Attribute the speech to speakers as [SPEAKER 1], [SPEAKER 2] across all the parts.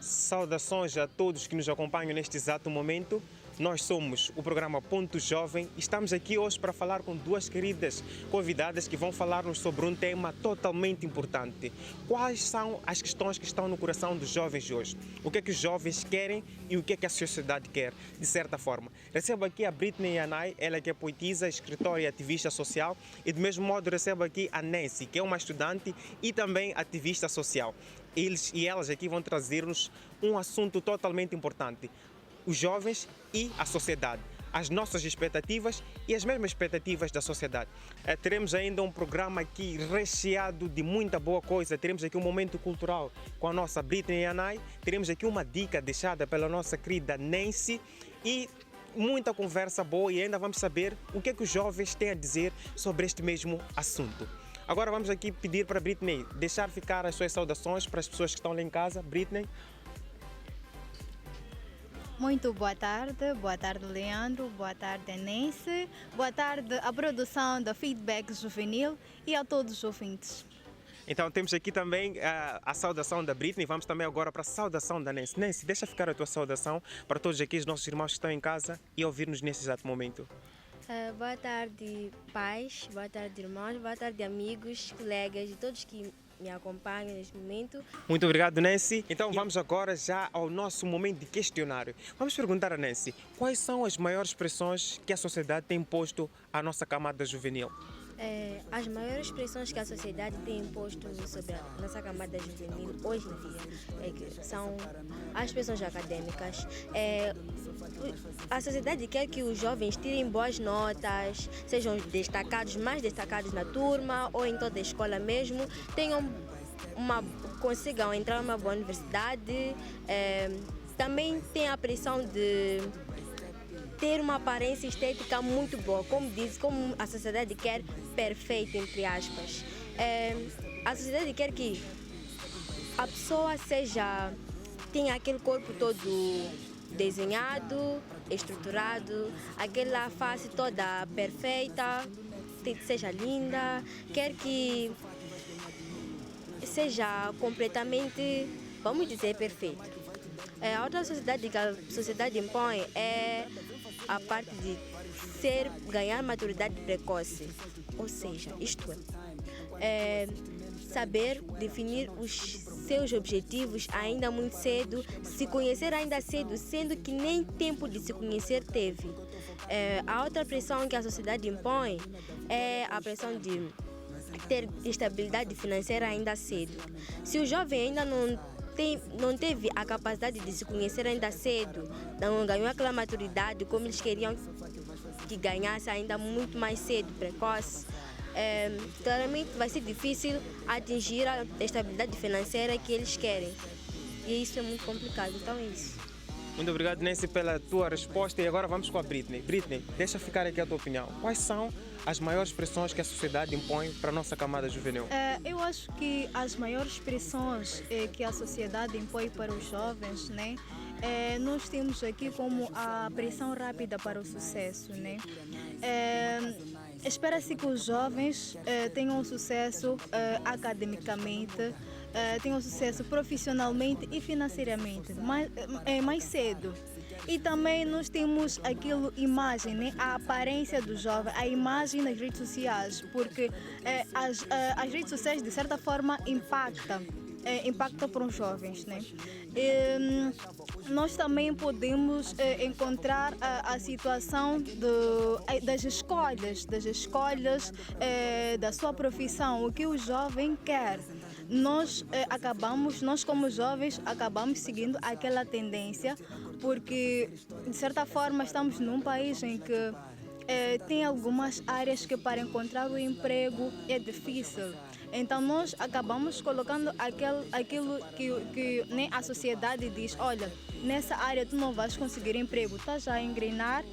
[SPEAKER 1] Saudações a todos que nos acompanham neste exato momento. Nós somos o programa Ponto Jovem e estamos aqui hoje para falar com duas queridas convidadas que vão falar-nos sobre um tema totalmente importante. Quais são as questões que estão no coração dos jovens de hoje? O que é que os jovens querem e o que é que a sociedade quer, de certa forma. Recebo aqui a Britney Yanai, ela que é poetisa, escritora e ativista social, e do mesmo modo recebo aqui a Nancy, que é uma estudante e também ativista social. Eles e elas aqui vão trazer-nos um assunto totalmente importante: os jovens e a sociedade, as nossas expectativas e as mesmas expectativas da sociedade. Teremos ainda um programa aqui recheado de muita boa coisa. Teremos aqui um momento cultural com a nossa Britney Yanai, teremos aqui uma dica deixada pela nossa querida Nancy e muita conversa boa, e ainda vamos saber o que é que os jovens têm a dizer sobre este mesmo assunto. Agora vamos aqui pedir para a Britney deixar ficar as suas saudações para as pessoas que estão lá em casa. Britney.
[SPEAKER 2] Muito boa tarde Leandro, boa tarde Nancy, boa tarde à produção da Feedback Juvenil e a todos os ouvintes.
[SPEAKER 1] Então temos aqui também a saudação da Britney. Vamos também agora para a saudação da Nancy. Nancy, deixa ficar a tua saudação para todos aqui os nossos irmãos que estão em casa e ouvir-nos nesse exato momento.
[SPEAKER 3] Boa tarde, pais, boa tarde, irmãos, boa tarde, amigos, colegas e todos que me acompanham neste momento.
[SPEAKER 1] Muito obrigado, Nancy. Então vamos agora já ao nosso momento de questionário. Vamos perguntar a Nancy, quais são as maiores pressões que a sociedade tem imposto à nossa camada juvenil?
[SPEAKER 3] As maiores pressões que a sociedade tem imposto sobre a nossa camada juvenil hoje em dia são as pressões acadêmicas. A sociedade quer que os jovens tirem boas notas, sejam destacados, mais destacados na turma ou em toda a escola mesmo, consigam entrar numa boa universidade. Também tem a pressão de ter uma aparência estética muito boa, como a sociedade quer, perfeito, entre aspas. A sociedade quer que a pessoa tenha aquele corpo todo desenhado, estruturado, aquela face toda perfeita, seja linda, quer que seja completamente, vamos dizer, perfeito. A outra sociedade que a sociedade impõe é a parte de ganhar maturidade precoce, ou seja, isto é, saber definir os seus objetivos ainda muito cedo, se conhecer ainda cedo, sendo que nem tempo de se conhecer teve. A outra pressão que a sociedade impõe é a pressão de ter estabilidade financeira ainda cedo. Se o jovem ainda não teve a capacidade de se conhecer ainda cedo, não ganhou aquela maturidade como eles queriam que ganhasse ainda muito mais cedo, precoce, claramente vai ser difícil atingir a estabilidade financeira que eles querem. E isso é muito complicado, então é isso.
[SPEAKER 1] Muito obrigado, Nancy, pela tua resposta. E agora vamos com a Britney. Britney, deixa ficar aqui a tua opinião. Quais são as maiores pressões que a sociedade impõe para a nossa camada juvenil?
[SPEAKER 2] Eu acho que as maiores pressões que a sociedade impõe para os jovens, né? Nós temos aqui como a pressão rápida para o sucesso, né? Espera-se que os jovens tenham sucesso academicamente, tenham sucesso profissionalmente e financeiramente mais cedo. E também nós temos imagem, né? A aparência do jovem, a imagem nas redes sociais, porque as redes sociais de certa forma impactam para os jovens, né? Nós também podemos encontrar a situação das escolhas da sua profissão, o que o jovem quer. Nós como jovens acabamos seguindo aquela tendência, porque de certa forma estamos num país em que tem algumas áreas que para encontrar o emprego é difícil. Então nós acabamos colocando aquilo que nem a sociedade diz: olha, nessa área tu não vais conseguir emprego, estás já a engrenar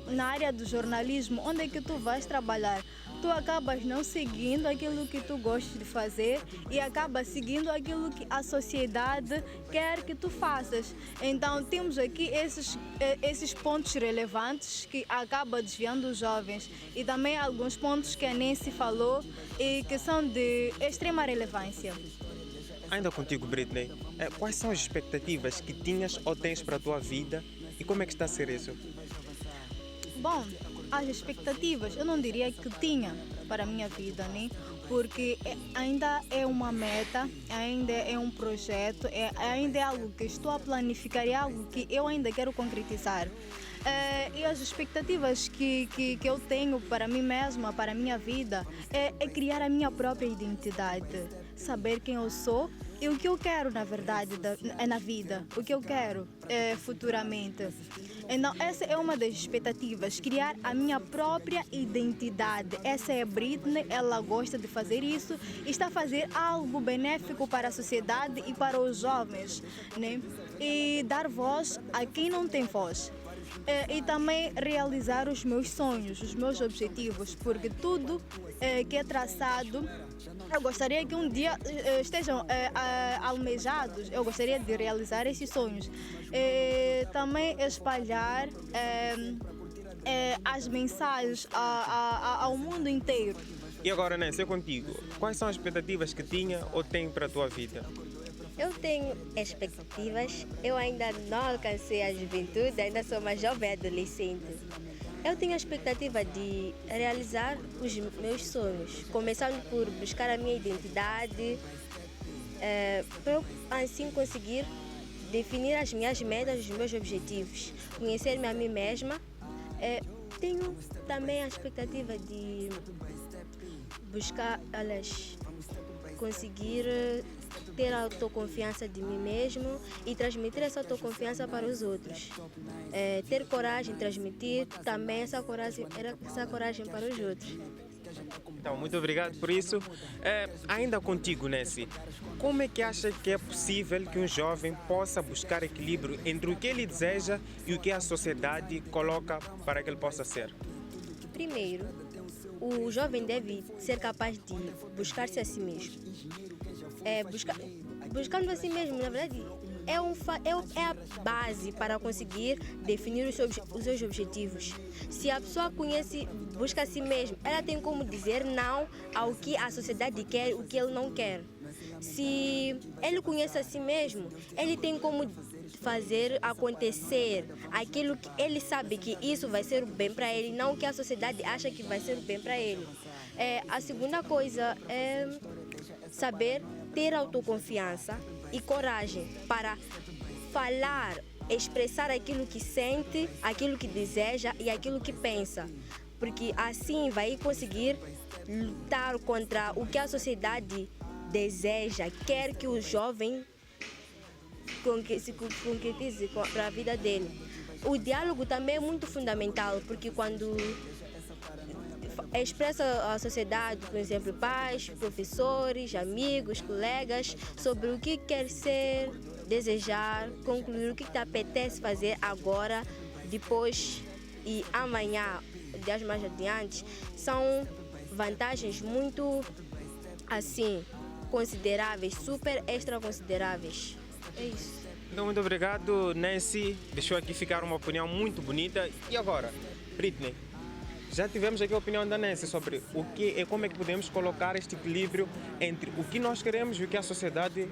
[SPEAKER 2] na área do jornalismo, onde é que tu vais trabalhar? Tu acabas não seguindo aquilo que tu gostas de fazer e acabas seguindo aquilo que a sociedade quer que tu faças. Então temos aqui esses pontos relevantes que acabam desviando os jovens, e também alguns pontos que a Nancy falou e que são de extrema relevância.
[SPEAKER 1] Ainda contigo, Britney, quais são as expectativas que tinhas ou tens para a tua vida e como é que está a ser isso?
[SPEAKER 2] Bom, as expectativas eu não diria que tinha para a minha vida, né? Porque ainda é uma meta, ainda é um projeto, ainda é algo que estou a planificar, é algo que eu ainda quero concretizar. E as expectativas que eu tenho para mim mesma, para a minha vida, é criar a minha própria identidade, saber quem eu sou e o que eu quero, na verdade, na vida, o que eu quero futuramente. Então, essa é uma das expectativas, criar a minha própria identidade. Essa é a Britney, ela gosta de fazer isso e está a fazer algo benéfico para a sociedade e para os jovens, né? E dar voz a quem não tem voz. E também realizar os meus sonhos, os meus objetivos, porque tudo que é traçado, eu gostaria que um dia estejam almejados, eu gostaria de realizar esses sonhos. Também espalhar as mensagens ao mundo inteiro.
[SPEAKER 1] E agora, Nancy, é contigo. Quais são as expectativas que tinha ou tem para a tua vida?
[SPEAKER 3] Eu tenho expectativas, eu ainda não alcancei a juventude, ainda sou uma jovem adolescente. Eu tenho a expectativa de realizar os meus sonhos, começando por buscar a minha identidade, para eu assim conseguir definir as minhas metas, os meus objetivos, conhecer-me a mim mesma. Tenho também a expectativa de buscar, conseguir ter a autoconfiança de mim mesmo e transmitir essa autoconfiança para os outros. Ter coragem, transmitir também essa coragem para os outros.
[SPEAKER 1] Então, muito obrigado por isso. Ainda contigo, Nancy, como é que acha que é possível que um jovem possa buscar equilíbrio entre o que ele deseja e o que a sociedade coloca para que ele possa ser?
[SPEAKER 3] Primeiro, o jovem deve ser capaz de buscar-se a si mesmo. Buscando a si mesmo, na verdade, é a base para conseguir definir os seus objetivos. Se a pessoa busca a si mesmo, ela tem como dizer não ao que a sociedade quer e o que ele não quer. Se ele conhece a si mesmo, ele tem como fazer acontecer aquilo que ele sabe que isso vai ser o bem para ele, não o que a sociedade acha que vai ser o bem para ele. A segunda coisa é saber ter autoconfiança e coragem para falar, expressar aquilo que sente, aquilo que deseja e aquilo que pensa. Porque assim vai conseguir lutar contra o que a sociedade deseja, quer que o jovem se concretize para a vida dele. O diálogo também é muito fundamental, porque quando expressa à sociedade, por exemplo, pais, professores, amigos, colegas, sobre o que quer ser, desejar, concluir o que te apetece fazer agora, depois e amanhã, dias mais adiante, são vantagens muito assim consideráveis, super extra consideráveis. É isso.
[SPEAKER 1] Então, muito obrigado, Nancy. Deixou aqui ficar uma opinião muito bonita. E agora, Britney? Já tivemos aqui a opinião da Nancy sobre o que e como é que podemos colocar este equilíbrio entre o que nós queremos e o que a sociedade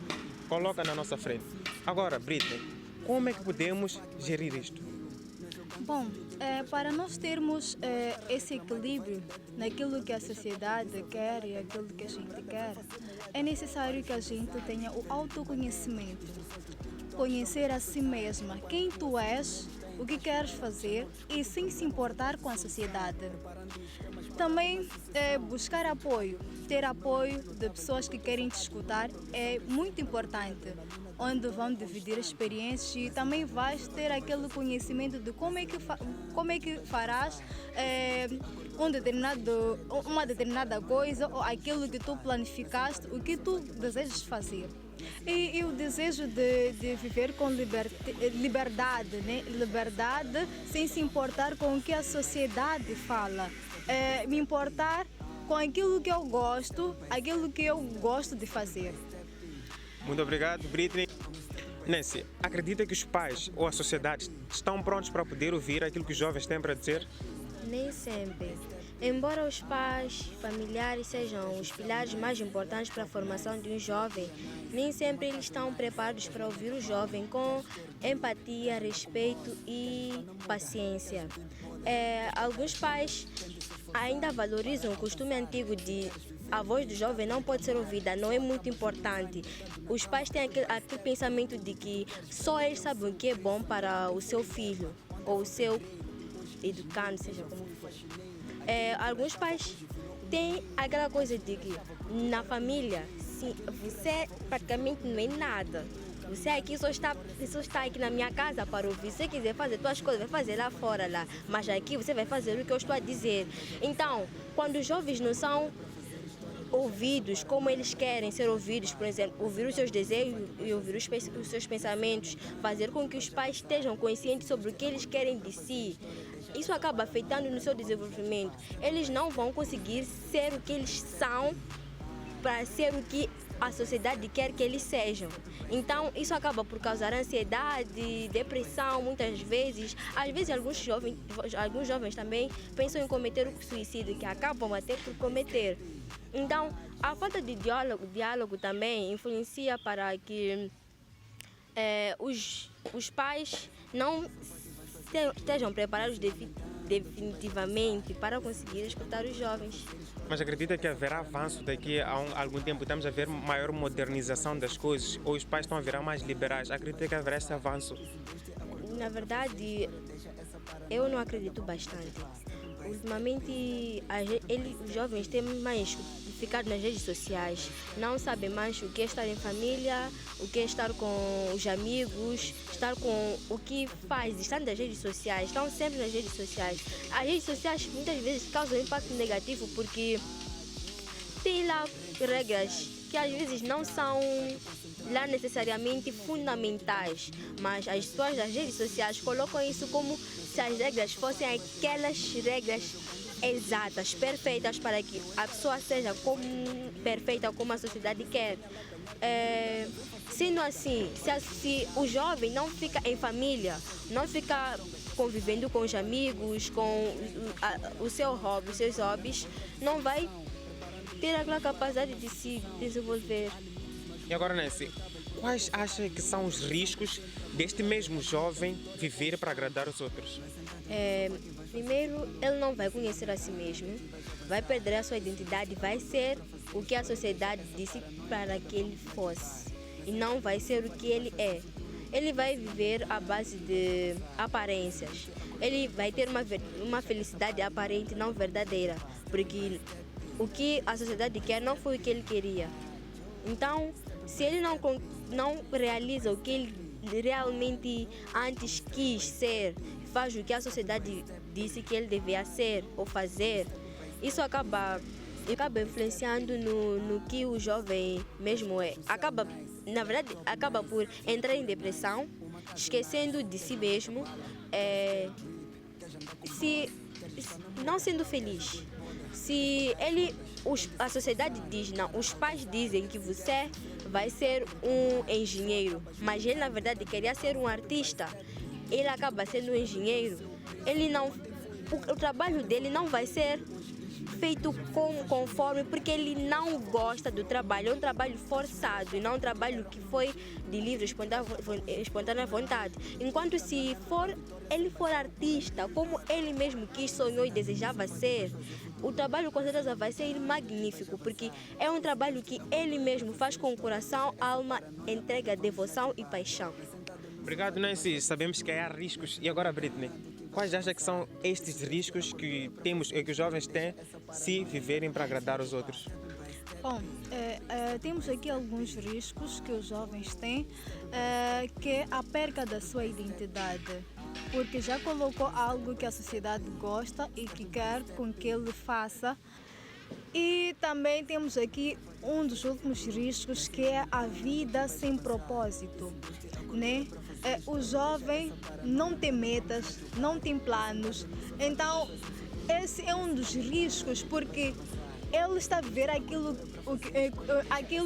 [SPEAKER 1] coloca na nossa frente. Agora, Britney, como é que podemos gerir isto?
[SPEAKER 2] Bom, para nós termos esse equilíbrio naquilo que a sociedade quer e aquilo que a gente quer, é necessário que a gente tenha o autoconhecimento. Conhecer a si mesma, quem tu és, o que queres fazer e sem se importar com a sociedade. Também buscar apoio, ter apoio de pessoas que querem te escutar é muito importante, onde vão dividir experiências e também vais ter aquele conhecimento de como é que farás uma determinada coisa ou aquilo que tu planificaste, o que tu desejas fazer. E o desejo de viver com liberdade, né? Liberdade sem se importar com o que a sociedade fala. Me importar com aquilo que eu gosto de fazer.
[SPEAKER 1] Muito obrigado, Britney. Nancy, acredita que os pais ou a sociedade estão prontos para poder ouvir aquilo que os jovens têm para dizer?
[SPEAKER 3] Nem sempre. Embora os pais, familiares sejam os pilares mais importantes para a formação de um jovem, nem sempre eles estão preparados para ouvir o jovem com empatia, respeito e paciência. Alguns pais ainda valorizam o costume antigo de a voz do jovem não pode ser ouvida, não é muito importante. Os pais têm aquele pensamento de que só eles sabem o que é bom para o seu filho ou o seu educando, seja como for. Alguns pais têm aquela coisa de que na família, sim, você praticamente não é nada. Você aqui só está aqui na minha casa para ouvir. Se você quiser fazer suas coisas, vai fazer lá fora, lá. Mas aqui você vai fazer o que eu estou a dizer. Então, quando os jovens não são ouvidos como eles querem ser ouvidos, por exemplo, ouvir os seus desejos e ouvir os seus pensamentos, fazer com que os pais estejam conscientes sobre o que eles querem de si, isso acaba afetando no seu desenvolvimento. Eles não vão conseguir ser o que eles são para ser o que a sociedade quer que eles sejam. Então, isso acaba por causar ansiedade, depressão, muitas vezes. Às vezes, alguns jovens também pensam em cometer o suicídio, que acabam até por cometer. Então, a falta de diálogo também influencia para que os pais não estejam preparados definitivamente para conseguir escutar os jovens.
[SPEAKER 1] Mas acredita que haverá avanço daqui a algum tempo? Estamos a ver maior modernização das coisas, ou os pais estão a virar mais liberais? Acredita que haverá esse avanço?
[SPEAKER 3] Na verdade, eu não acredito bastante. Ultimamente, os jovens têm mais ficado nas redes sociais, não sabem mais o que é estar em família, o que é estar com os amigos, estar com o que faz, estar nas redes sociais, estão sempre nas redes sociais. As redes sociais muitas vezes causam um impacto negativo porque tem lá regras que às vezes não são lá necessariamente fundamentais, mas as pessoas das redes sociais colocam isso como se as regras fossem aquelas regras exatas, perfeitas, para que a pessoa seja perfeita como a sociedade quer. Sendo assim, se o jovem não fica em família, não fica convivendo com os amigos, com os seus hobbies, não vai ter aquela capacidade de se desenvolver.
[SPEAKER 1] E agora, Nancy, quais acha que são os riscos deste mesmo jovem viver para agradar os outros?
[SPEAKER 3] Primeiro, ele não vai conhecer a si mesmo, vai perder a sua identidade, vai ser o que a sociedade disse para que ele fosse e não vai ser o que ele é. Ele vai viver à base de aparências. Ele vai ter uma felicidade aparente, não verdadeira, porque o que a sociedade quer não foi o que ele queria. Então, se ele não realiza o que ele realmente antes quis ser, faz o que a sociedade disse que ele devia ser ou fazer, isso acaba influenciando no que o jovem mesmo é. Na verdade, acaba por entrar em depressão, esquecendo de si mesmo, não sendo feliz. Se a sociedade diz, não, os pais dizem que você vai ser um engenheiro, mas ele na verdade queria ser um artista, ele acaba sendo um engenheiro, o trabalho dele não vai ser feito conforme, porque ele não gosta do trabalho, é um trabalho forçado e não um trabalho que foi de livre, espontânea vontade. Enquanto se ele for artista, como ele mesmo quis, sonhou e desejava ser, o trabalho com certeza vai ser magnífico, porque é um trabalho que ele mesmo faz com o coração, alma, entrega, devoção e paixão.
[SPEAKER 1] Obrigado, Nancy. Sabemos que há riscos. E agora, Britney, quais acha que são estes riscos que os jovens têm se viverem para agradar os outros?
[SPEAKER 2] Bom, temos aqui alguns riscos que os jovens têm, que é a perca da sua identidade, porque já colocou algo que a sociedade gosta e que quer com que ele faça. E também temos aqui um dos últimos riscos, que é a vida sem propósito, né? O jovem não tem metas, não tem planos, então esse é um dos riscos, porque ele está a viver aquilo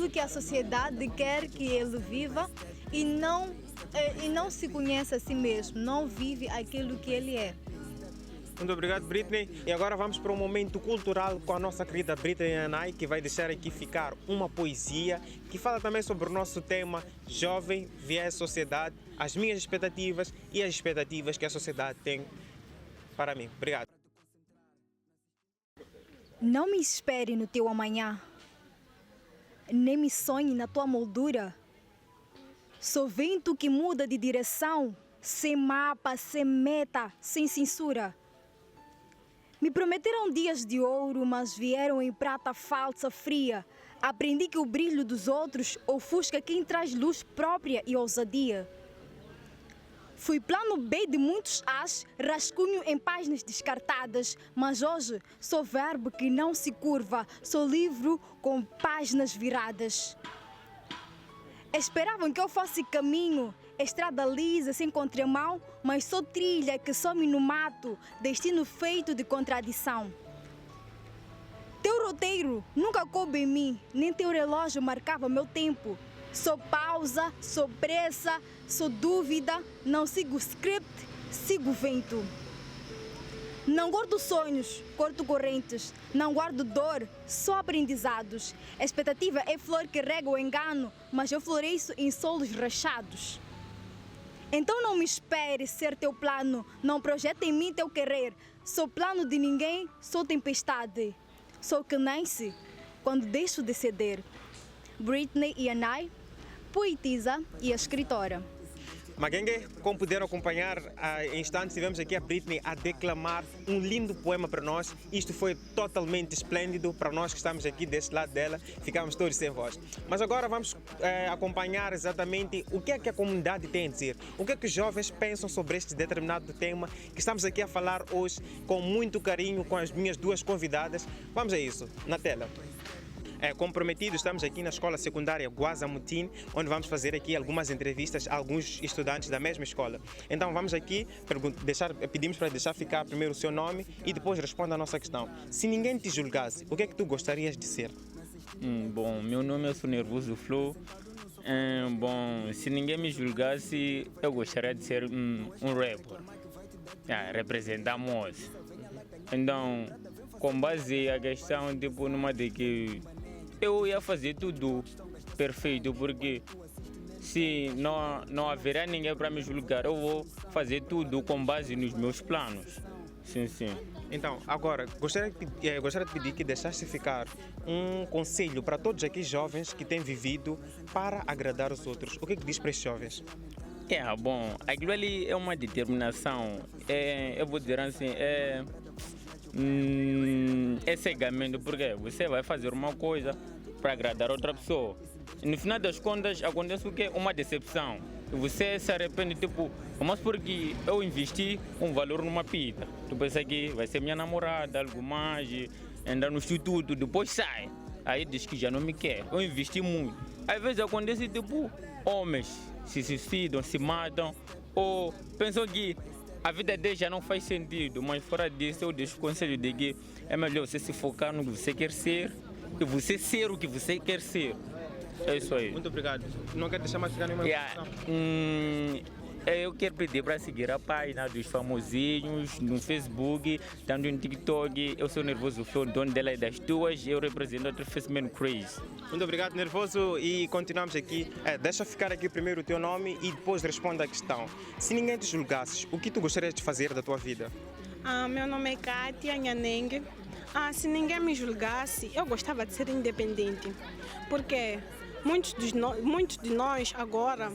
[SPEAKER 2] que a sociedade quer que ele viva e não se conhece a si mesmo, não vive aquilo que ele é.
[SPEAKER 1] Muito obrigado, Britney. E agora vamos para um momento cultural com a nossa querida Britney Anai, que vai deixar aqui ficar uma poesia que fala também sobre o nosso tema jovem via sociedade, as minhas expectativas e as expectativas que a sociedade tem para mim. Obrigado.
[SPEAKER 2] Não me espere no teu amanhã, nem me sonhe na tua moldura. Sou vento que muda de direção, sem mapa, sem meta, sem censura. Me prometeram dias de ouro, mas vieram em prata falsa, fria. Aprendi que o brilho dos outros ofusca quem traz luz própria e ousadia. Fui plano B de muitos As, rascunho em páginas descartadas, mas hoje sou verbo que não se curva, sou livro com páginas viradas. Esperavam que eu fosse caminho, estrada lisa, sem contramão, mas sou trilha que some no mato, destino feito de contradição. Teu roteiro nunca coube em mim, nem teu relógio marcava meu tempo. Sou pausa, sou pressa, sou dúvida, não sigo script, sigo vento. Não guardo sonhos, corto correntes, não guardo dor, só aprendizados. A expectativa é flor que rega o engano, mas eu floresço em solos rachados. Então não me espere ser teu plano, não projeta em mim teu querer. Sou plano de ninguém, sou tempestade. Sou que nasce quando deixo de ceder. Britney Anai, poetisa e escritora.
[SPEAKER 1] Magengue, como puderam acompanhar, em instantes tivemos aqui a Britney a declamar um lindo poema para nós. Isto foi totalmente esplêndido para nós que estamos aqui deste lado dela, ficamos todos sem voz. Mas agora vamos acompanhar exatamente o que é que a comunidade tem a dizer, o que é que os jovens pensam sobre este determinado tema que estamos aqui a falar hoje com muito carinho com as minhas duas convidadas. Vamos a isso, na tela. Como prometido, estamos aqui na escola secundária Gwaza Mutin, onde vamos fazer aqui algumas entrevistas a alguns estudantes da mesma escola. Então vamos aqui, pedimos para deixar ficar primeiro o seu nome e depois responda a nossa questão. Se ninguém te julgasse, o que é que tu gostarias de ser?
[SPEAKER 4] Bom, meu nome é Sou Nervoso Flow. Bom, se ninguém me julgasse, eu gostaria de ser um rapper, representar a moça. Então, com base a questão, tipo, numa de que eu ia fazer tudo perfeito, porque se não haverá ninguém para me julgar, eu vou fazer tudo com base nos meus planos. Sim, sim.
[SPEAKER 1] Então, agora, gostaria de pedir que deixasse ficar um conselho para todos aqueles jovens que têm vivido para agradar os outros. O que é que diz para estes jovens?
[SPEAKER 4] Bom, aquilo ali é uma determinação, eu vou dizer assim, é cegamento, porque você vai fazer uma coisa para agradar outra pessoa. E no final das contas, acontece o quê? Uma decepção. E você se arrepende, tipo, mas porque eu investi um valor numa pita. Tu pensa que vai ser minha namorada, algo mais, anda no instituto, depois sai. Aí diz que já não me quer. Eu investi muito. Às vezes acontece, tipo, homens se suicidam, se matam, ou pensam que a vida dele já não faz sentido, mas fora disso eu deixo o conselho de que é melhor você se focar no que você quer ser e você ser o que você quer ser. É isso aí.
[SPEAKER 1] Muito obrigado. Não quero deixar mais ficar nenhuma informação.
[SPEAKER 4] Eu quero pedir para seguir a página dos famosinhos no Facebook, tanto no TikTok. Eu sou Nervoso Flow, dono dela e das duas. Eu represento o Festman Crazy.
[SPEAKER 1] Muito obrigado, Nervoso. E continuamos aqui. Deixa ficar aqui primeiro o teu nome e depois responda a questão. Se ninguém te julgasse, o que tu gostarias de fazer da tua vida?
[SPEAKER 5] Meu nome é Kátia Nhaneng. Se ninguém me julgasse, eu gostava de ser independente. Porque muitos de nós agora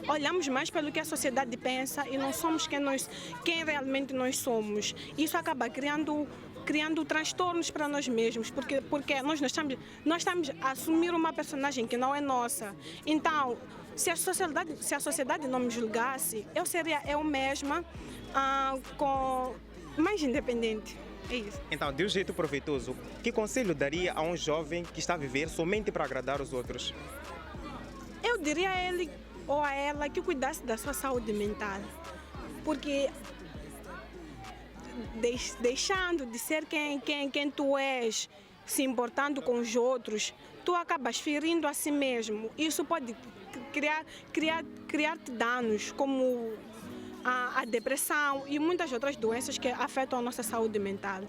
[SPEAKER 5] olhamos mais pelo que a sociedade pensa e não somos quem realmente nós somos. Isso acaba criando transtornos para nós mesmos, porque nós estamos a assumir uma personagem que não é nossa. Então, se a sociedade não me julgasse, eu seria eu mesma mais independente. É isso.
[SPEAKER 1] Então, de um jeito proveitoso, que conselho daria a um jovem que está a viver somente para agradar os outros?
[SPEAKER 5] Eu diria a ele ou a ela que cuidasse da sua saúde mental, porque deixando de ser quem tu és, se importando com os outros, tu acabas ferindo a si mesmo. Isso pode criar-te danos, como a depressão e muitas outras doenças que afetam a nossa saúde mental.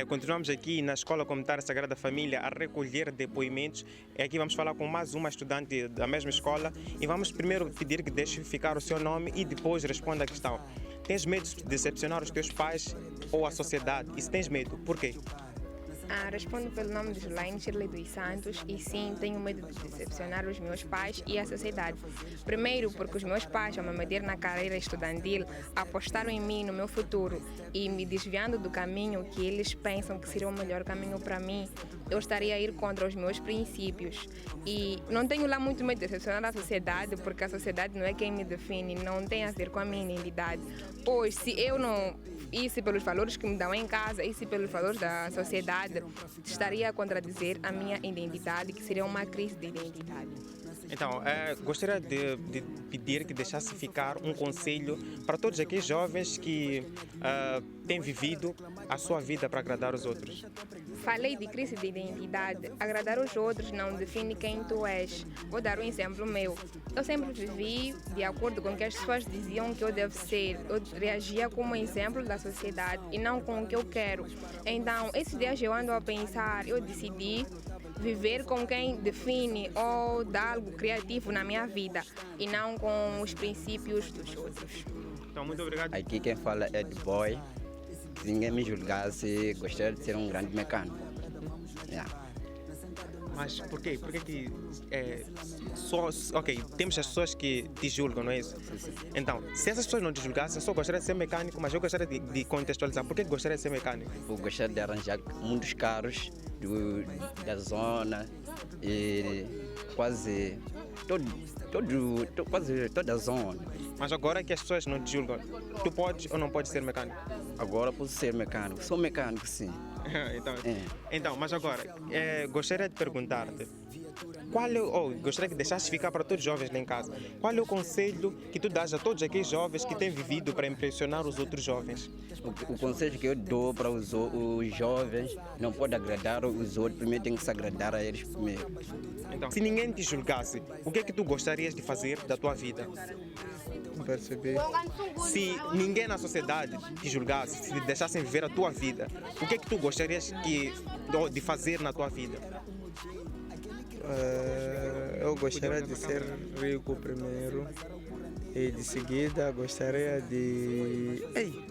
[SPEAKER 1] Continuamos aqui na Escola Comunitária Sagrada Família a recolher depoimentos. Aqui vamos falar com mais uma estudante da mesma escola e vamos primeiro pedir que deixe ficar o seu nome e depois responda a questão. Tens medo de decepcionar os teus pais ou a sociedade? E se tens medo, por quê?
[SPEAKER 6] Respondo pelo nome de Julaine Shirley dos Santos e sim, tenho medo de decepcionar os meus pais e a sociedade. Primeiro, porque os meus pais, ao me meter na carreira estudantil, apostaram em mim, no meu futuro, e me desviando do caminho que eles pensam que seria o melhor caminho para mim, eu estaria a ir contra os meus princípios. E não tenho lá muito medo de decepcionar a sociedade, porque a sociedade não é quem me define, não tem a ver com a minha identidade. Pois, se eu não isse pelos valores que me dão em casa, isse pelos valores da sociedade, estaria a contradizer a minha identidade, que seria uma crise de identidade.
[SPEAKER 1] Então, gostaria de pedir que deixasse ficar um conselho para todos aqueles jovens que têm vivido a sua vida para agradar os outros.
[SPEAKER 6] Falei de crise de identidade. Agradar os outros não define quem tu és. Vou dar um exemplo meu. Eu sempre vivi de acordo com o que as pessoas diziam que eu devo ser. Eu reagia como exemplo da sociedade e não com o que eu quero. Então, esses dias eu ando a pensar, eu decidi viver com quem define ou dá algo criativo na minha vida e não com os princípios dos outros.
[SPEAKER 1] Então, muito obrigado.
[SPEAKER 7] Aqui quem fala é do Boy. Se ninguém me julgasse, gostaria de ser um grande mecânico.
[SPEAKER 1] Mas por quê? Por que que ok, temos as pessoas que te julgam, não é isso?
[SPEAKER 7] Sim.
[SPEAKER 1] Então, se essas pessoas não te julgassem, eu só gostaria de ser mecânico, mas eu gostaria de contextualizar. Por que gostaria de ser mecânico?
[SPEAKER 7] Eu gostaria de arranjar muitos carros da zona e quase quase toda a zona.
[SPEAKER 1] Mas agora que as pessoas não te julgam, tu podes ou não podes ser mecânico?
[SPEAKER 7] Agora posso ser mecânico. Sou mecânico, sim.
[SPEAKER 1] Então, mas agora, gostaria de perguntar-te, gostaria que deixasse ficar para todos os jovens lá em casa, qual é o conselho que tu dás a todos aqueles jovens que têm vivido para impressionar os outros jovens?
[SPEAKER 7] O conselho que eu dou para os jovens, não pode agradar os outros, primeiro tem que se agradar a eles primeiro.
[SPEAKER 1] Então, se ninguém te julgasse, o que é que tu gostarias de fazer da tua vida?
[SPEAKER 8] Perceber.
[SPEAKER 1] Se ninguém na sociedade te julgasse, se te deixassem viver a tua vida, o que é que tu gostarias de fazer na tua vida?
[SPEAKER 8] Eu gostaria de ser rico primeiro e de seguida gostaria de...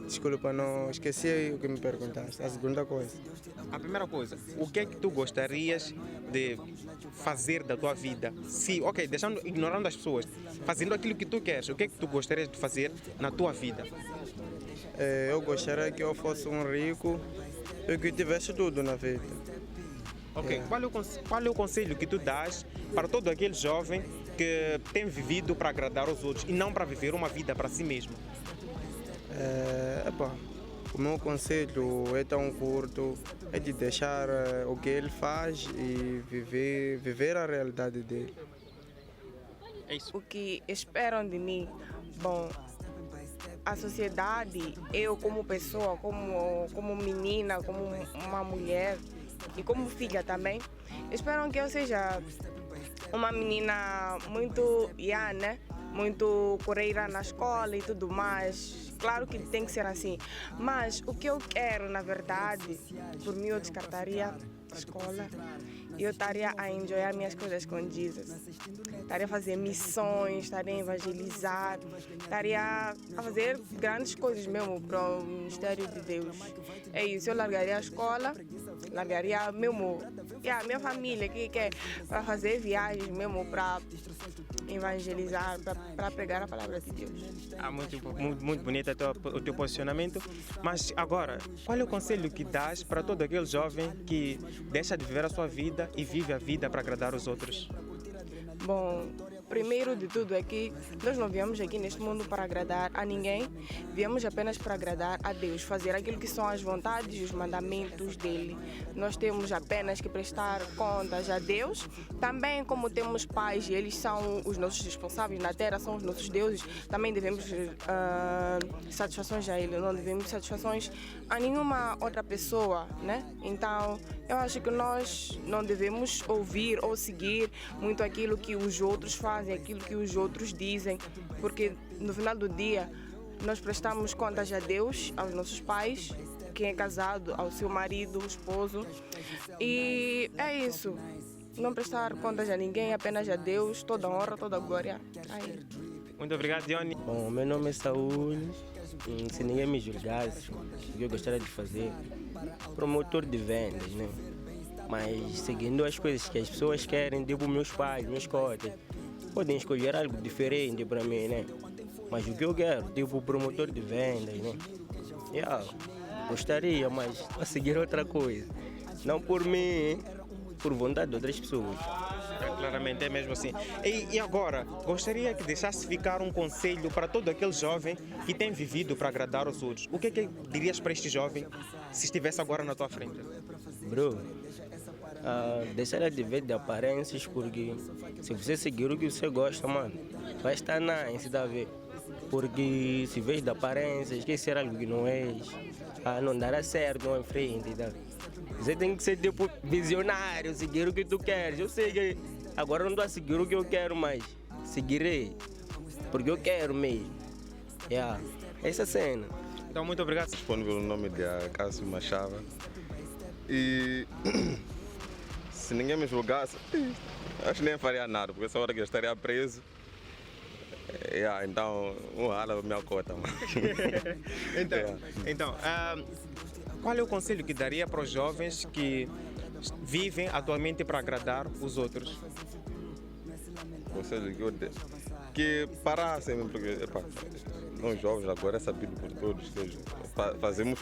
[SPEAKER 8] Desculpa, não esqueci o que me perguntaste. A segunda coisa.
[SPEAKER 1] A primeira coisa, o que é que tu gostarias de fazer da tua vida? Ignorando as pessoas, fazendo aquilo que tu queres, o que é que tu gostarias de fazer na tua vida?
[SPEAKER 8] Eu gostaria que eu fosse um rico e que tivesse tudo na vida.
[SPEAKER 1] Ok, qual é o conselho que tu dás para todo aquele jovem que tem vivido para agradar aos outros e não para viver uma vida para si mesmo?
[SPEAKER 8] O meu conselho é tão curto, é de deixar o que ele faz e viver a realidade dele.
[SPEAKER 1] É isso.
[SPEAKER 9] O que esperam de mim? Bom, a sociedade, eu como pessoa, como menina, como uma mulher e como filha também, esperam que eu seja uma menina muito né? Muito correira na escola e tudo mais. Claro que tem que ser assim. Mas o que eu quero, na verdade, por mim eu descartaria a escola. Eu estaria a enjoyar minhas coisas com Jesus. Estaria a fazer missões, estaria a evangelizar, estaria a fazer grandes coisas mesmo para o ministério de Deus. É isso, eu largaria a escola, largaria mesmo a minha família que quer para fazer viagens mesmo para evangelizar, para pregar a palavra de Deus.
[SPEAKER 1] Muito bonito o teu posicionamento. Mas agora, qual é o conselho que dás para todo aquele jovem que deixa de viver a sua vida e vive a vida para agradar os outros?
[SPEAKER 9] Bom, primeiro de tudo é que nós não viemos aqui neste mundo para agradar a ninguém, viemos apenas para agradar a Deus, fazer aquilo que são as vontades e os mandamentos dele. Nós temos apenas que prestar contas a Deus, também como temos pais e eles são os nossos responsáveis na terra, são os nossos deuses, também devemos satisfações a ele, não devemos satisfações a nenhuma outra pessoa, né? Então, eu acho que nós não devemos ouvir ou seguir muito aquilo que os outros fazem, aquilo que os outros dizem, porque no final do dia nós prestamos contas a Deus, aos nossos pais, quem é casado, ao seu marido, esposo. E é isso. Não prestar contas a ninguém, apenas a Deus, toda honra, toda glória a Ele.
[SPEAKER 1] Muito obrigado, Dione.
[SPEAKER 10] Bom, meu nome é Saúl. Se ninguém me julgasse, o que eu gostaria de fazer, promotor de vendas, né? Mas seguindo as coisas que as pessoas querem, tipo meus pais, meus cotas, podem escolher algo diferente para mim, né? Mas o que eu quero, tipo promotor de vendas, né? Gostaria, mas a seguir outra coisa. Não por mim, por vontade de outras pessoas.
[SPEAKER 1] Claramente é mesmo assim. E agora, gostaria que deixasse ficar um conselho para todo aquele jovem que tem vivido para agradar os outros. O que é que dirias para este jovem se estivesse agora na tua frente?
[SPEAKER 10] Bro, deixar de ver de aparências, porque se você seguir o que você gosta, mano, vai estar nice, tá vendo? Porque se vês de aparências, esquecer algo que não és, não dará certo em frente, tá? Você tem que ser tipo visionário, seguir o que tu queres. Eu sei que agora não estou a seguir o que eu quero, mas seguirei, porque eu quero mesmo. Essa cena.
[SPEAKER 1] Então, muito obrigado.
[SPEAKER 11] Respondo pelo nome de Cássio Machava. E se ninguém me julgasse, acho que nem faria nada, porque essa hora que eu estaria preso. Então, rala a minha cota.
[SPEAKER 1] Então, qual é o conselho que daria para os jovens que vivem atualmente para agradar os outros?
[SPEAKER 11] O conselho que eu dei, que parassem, porque nós jovens agora é sabido por todos, fazemos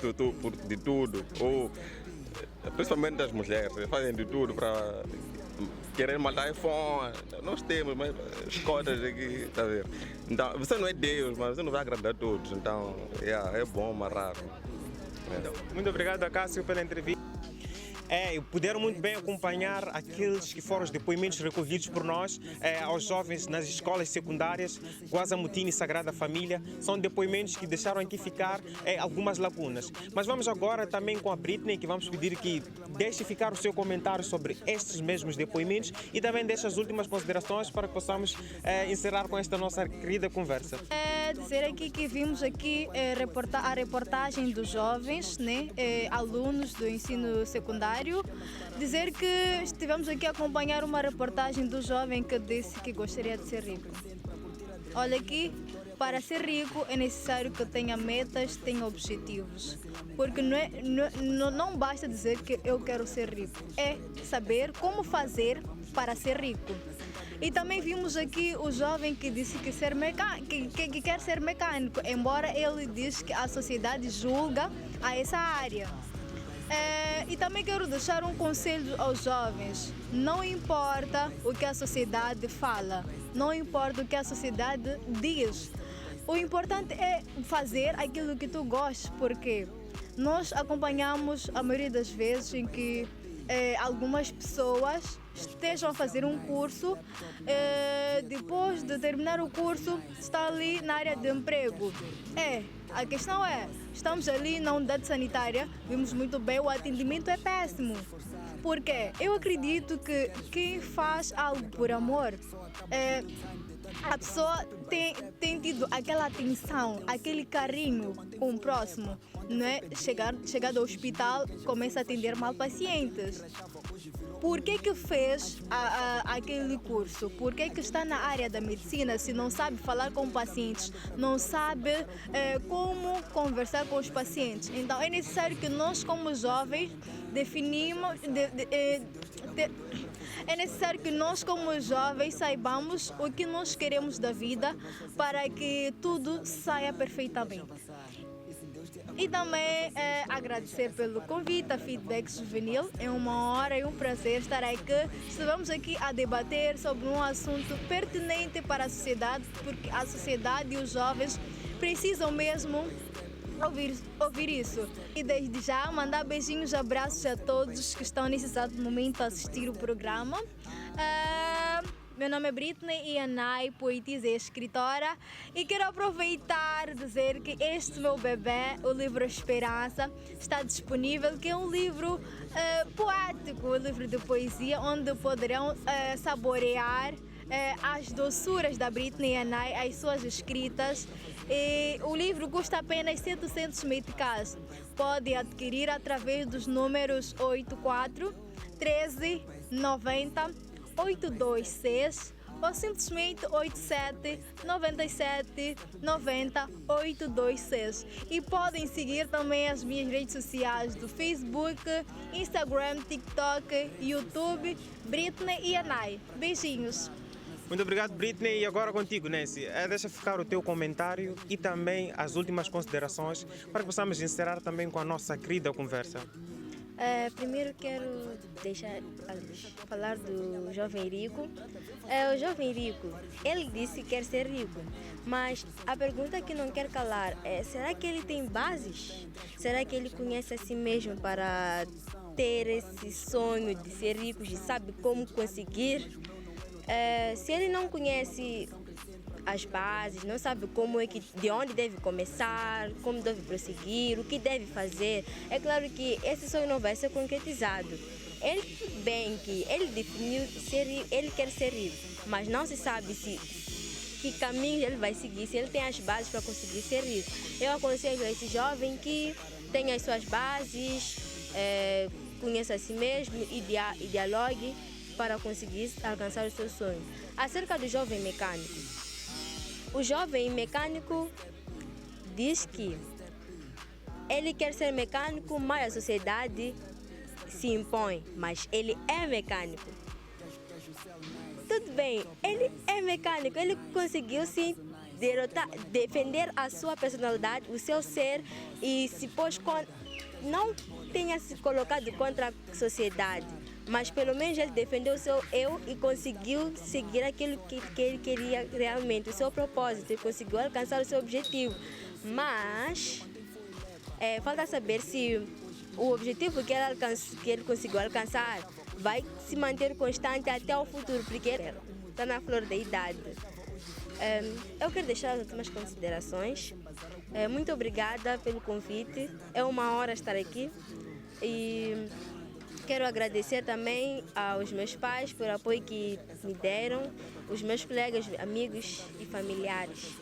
[SPEAKER 11] de tudo, ou principalmente as mulheres, fazem de tudo para querer matar iPhone. Nós temos, mas as cotas aqui, tá vendo? Então, você não é Deus, mas você não vai agradar a todos, então é bom amarrar.
[SPEAKER 1] Então, muito obrigado a Cássio pela entrevista. Puderam muito bem acompanhar aqueles que foram os depoimentos recolhidos por nós aos jovens nas escolas secundárias, Guaza Mutini e Sagrada Família. São depoimentos que deixaram aqui ficar algumas lacunas. Mas vamos agora também com a Britney, que vamos pedir que deixe ficar o seu comentário sobre estes mesmos depoimentos e também deixe as últimas considerações para que possamos encerrar com esta nossa querida conversa.
[SPEAKER 2] Dizer aqui que vimos aqui a reportagem dos jovens, né, alunos do ensino secundário. Dizer que estivemos aqui a acompanhar uma reportagem do jovem que disse que gostaria de ser rico. Olha aqui, para ser rico é necessário que tenha metas, tenha objetivos. Porque não basta dizer que eu quero ser rico, é saber como fazer para ser rico. E também vimos aqui o jovem que disse que quer ser mecânico, embora ele diz que a sociedade julga a essa área. E também quero deixar um conselho aos jovens. Não importa o que a sociedade fala, não importa o que a sociedade diz. O importante é fazer aquilo que tu gostas, porque nós acompanhamos a maioria das vezes em que algumas pessoas estejam a fazer um curso, depois de terminar o curso, está ali na área de emprego. A questão é, estamos ali na unidade sanitária, vimos muito bem, o atendimento é péssimo. Porque eu acredito que quem faz algo por amor, a pessoa tem tido aquela atenção, aquele carinho com o próximo, não é? Chegado ao hospital, começa a atender mal pacientes. Por que fez aquele curso? Por que está na área da medicina se não sabe falar com pacientes, não sabe como conversar com os pacientes? Então é necessário que nós, como jovens, é necessário que nós, como jovens, saibamos o que nós queremos da vida para que tudo saia perfeitamente. E também agradecer pelo convite a Feedback Juvenil. É uma honra e um prazer estar aqui. Estivemos aqui a debater sobre um assunto pertinente para a sociedade, porque a sociedade e os jovens precisam mesmo ouvir isso. E desde já mandar beijinhos e abraços a todos que estão nesse exato momento a assistir o programa. Meu nome é Britney Ianai, poetisa e escritora, e quero aproveitar e dizer que este meu bebê, o livro Esperança, está disponível, que é um livro poético, um livro de poesia, onde poderão saborear as doçuras da Britney e Anai, as suas escritas. E o livro custa apenas 700 meticais. Pode adquirir através dos números 84 13 90 826 ou simplesmente 87 97 90 826. E podem seguir também as minhas redes sociais do Facebook, Instagram, TikTok, YouTube, Britney e Anai. Beijinhos.
[SPEAKER 1] Muito obrigado, Britney. E agora contigo, Nancy. Deixa ficar o teu comentário e também as últimas considerações para que possamos encerrar também com a nossa querida conversa.
[SPEAKER 3] Primeiro quero falar do jovem rico. O jovem rico, ele disse que quer ser rico, mas a pergunta que não quer calar é: será que ele tem bases? Será que ele conhece a si mesmo para ter esse sonho de ser rico e sabe como conseguir? Se ele não conhece as bases, não sabe de onde deve começar, como deve prosseguir, o que deve fazer, é claro que esse sonho não vai ser concretizado. Ele definiu ele quer ser rico, mas não se sabe que caminho ele vai seguir, se ele tem as bases para conseguir ser rico. Eu aconselho a esse jovem que tenha as suas bases, conheça a si mesmo e dialogue para conseguir alcançar o seu sonho. Acerca do jovem mecânico, o jovem mecânico diz que ele quer ser mecânico, mas a sociedade se impõe, mas ele é mecânico. Tudo bem, ele é mecânico, ele conseguiu sim defender a sua personalidade, o seu ser, e não tenha se colocado contra a sociedade, mas pelo menos ele defendeu o seu eu e conseguiu seguir aquilo que ele queria realmente, o seu propósito, e conseguiu alcançar o seu objetivo. Mas falta saber se o objetivo que ele conseguiu alcançar vai se manter constante até o futuro, porque ele está na flor da idade. Eu quero deixar as últimas considerações. Muito obrigada pelo convite, é uma honra estar aqui. E quero agradecer também aos meus pais por apoio que me deram, os meus colegas, amigos e familiares.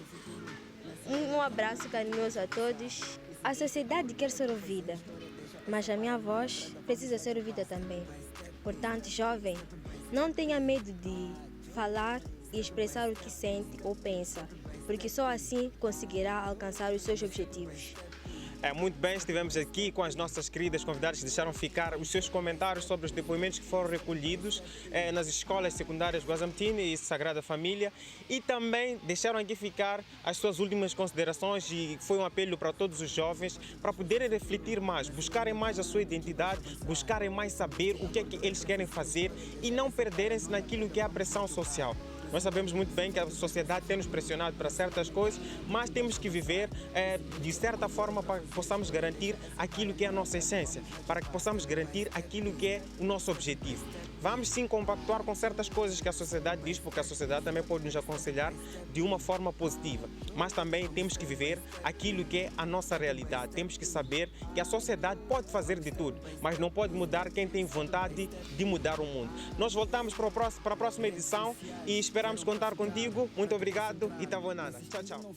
[SPEAKER 3] Um abraço carinhoso a todos. A sociedade quer ser ouvida, mas a minha voz precisa ser ouvida também. Portanto, jovem, não tenha medo de falar e expressar o que sente ou pensa, porque só assim conseguirá alcançar os seus objetivos.
[SPEAKER 1] Muito bem, estivemos aqui com as nossas queridas convidadas que deixaram ficar os seus comentários sobre os depoimentos que foram recolhidos nas escolas secundárias Guazamtine e Sagrada Família, e também deixaram aqui ficar as suas últimas considerações, e foi um apelo para todos os jovens para poderem refletir mais, buscarem mais a sua identidade, buscarem mais saber o que é que eles querem fazer e não perderem-se naquilo que é a pressão social. Nós sabemos muito bem que a sociedade tem nos pressionado para certas coisas, mas temos que viver de certa forma para que possamos garantir aquilo que é a nossa essência, para que possamos garantir aquilo que é o nosso objetivo. Vamos sim compactuar com certas coisas que a sociedade diz, porque a sociedade também pode nos aconselhar de uma forma positiva, mas também temos que viver aquilo que é a nossa realidade. Temos que saber que a sociedade pode fazer de tudo, mas não pode mudar quem tem vontade de mudar o mundo. Nós voltamos para a próxima edição e esperamos contar contigo. Muito obrigado e tá bom nada. Tchau, tchau.